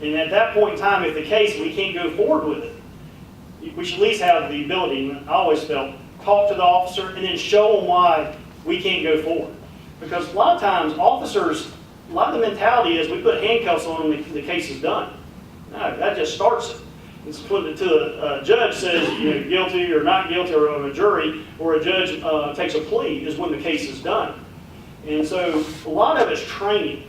And at that point in time, if the case, we can't go forward with it, we should at least have the ability, and I always felt, talk to the officer and then show them why we can't go forward. Because a lot of times, officers, a lot of the mentality is we put handcuffs on them, the case is done. No, that just starts it. It's putting it to a judge says, guilty or not guilty, or a jury, or a judge takes a plea is when the case is done. And so a lot of it's training.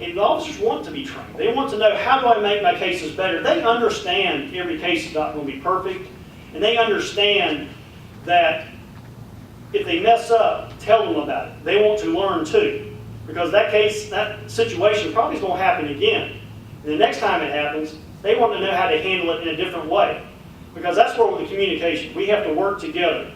And the officers want to be trained. They want to know, how do I make my cases better? They understand every case is not going to be perfect. And they understand that if they mess up, tell them about it. They want to learn too. Because that case, that situation probably is going to happen again. And the next time it happens, they want to know how to handle it in a different way. Because that's where with the communication, we have to work together.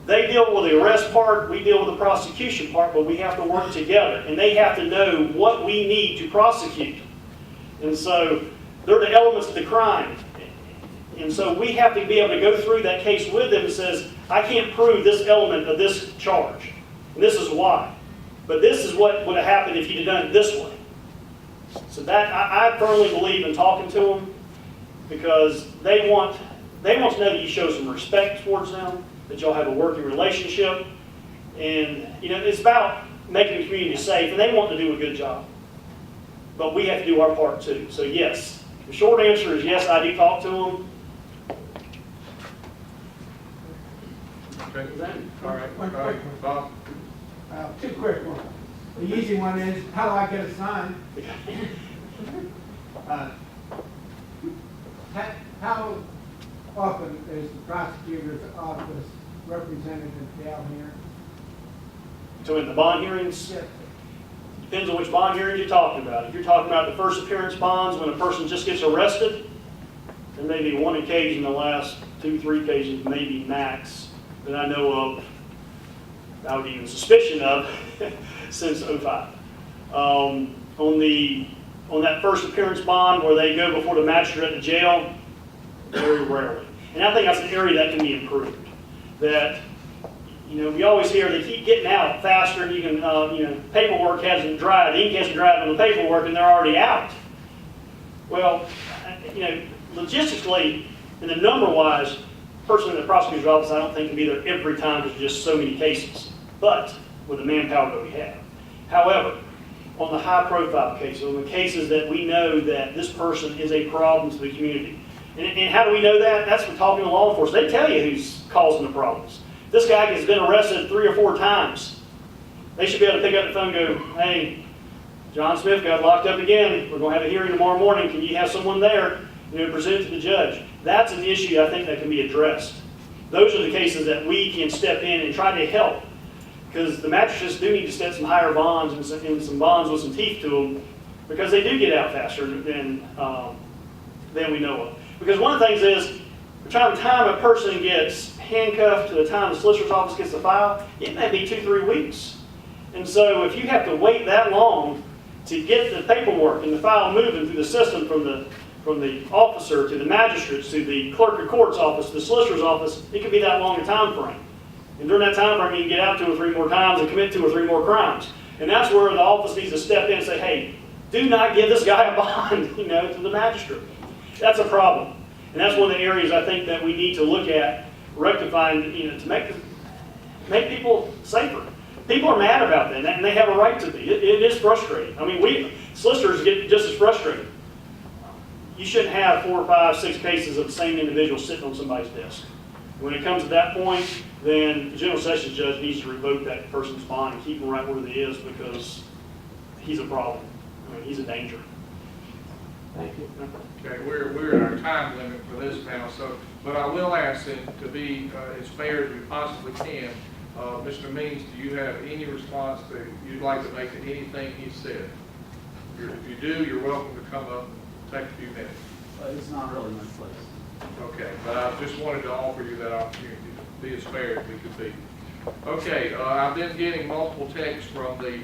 They deal with the arrest part, we deal with the prosecution part, but we have to work together. And they have to know what we need to prosecute. And so they're the elements of the crime. And so we have to be able to go through that case with them and says, I can't prove this element of this charge. And this is why. But this is what would have happened if you'd have done it this way. So that I firmly believe in talking to them, because they want to know that you show some respect towards them, that y'all have a working relationship, and it's about making the community safe, and they want to do a good job. But we have to do our part too. So yes, the short answer is yes, I do talk to them. Okay. All right. One quick one. Bob. Two quick ones. The easy one is, how do I get a sign? How often is the prosecutor's office represented down here? So in the bond hearings, Yes. depends on which bond hearing you're talking about. If you're talking about the first appearance bonds, when a person just gets arrested, there may be one occasion, the last 2-3 occasions, maybe max, that I know of, I would even suspicion of, since 05. On that first appearance bond where they go before the magistrate at the jail, very rarely. And I think that's an area that can be improved. That, we always hear they keep getting out faster, and you can, paperwork hasn't dried, the ink hasn't dried on the paperwork, and they're already out. Well, logistically, and the number-wise, person in the prosecutor's office, I don't think can be there every time because there's just so many cases. But with the manpower that we have. However, on the high-profile cases, on the cases that we know that this person is a problem to the community. And how do we know that? That's from talking to law enforcement. They tell you who's causing the problems. This guy has been arrested 3 or 4 times. They should be able to pick up the phone and go, hey, John Smith got locked up again. We're going to have a hearing tomorrow morning. Can you have someone there, present it to the judge? That's an issue I think that can be addressed. Those are the cases that we can step in and try to help. Because the magistrates do need to set some higher bonds and some bonds with some teeth to them, because they do get out faster than we know of. Because one of the things is, the time a person gets handcuffed to the time the solicitor's office gets the file, it may be 2-3 weeks. And so if you have to wait that long to get the paperwork and the file moving through the system from the officer to the magistrates to the clerk of court's office to the solicitor's office, it could be that long a time frame. And during that time frame, you can get out 2 or 3 more times and commit 2 or 3 more crimes. And that's where the office needs to step in and say, hey, do not give this guy a bond, to the magistrate. That's a problem. And that's one of the areas I think that we need to look at rectifying, to make people safer. People are mad about that, and they have a right to be. It is frustrating. I mean, we solicitors get just as frustrated. You shouldn't have 4, 5, 6 cases of the same individual sitting on somebody's desk. When it comes to that point, then the general sessions judge needs to revoke that person's bond and keep him right where he is, because he's a problem. I mean, he's a danger. Thank you. Okay, we're at our time limit for this panel, but I will ask them to be as fair as we possibly can. Mr. Means, do you have any response that you'd like to make to anything he said? If you do, you're welcome to come up and take a few minutes. It's not really my place. Okay, but I just wanted to offer you that opportunity to be as fair as we could be. Okay, I've been getting multiple texts from the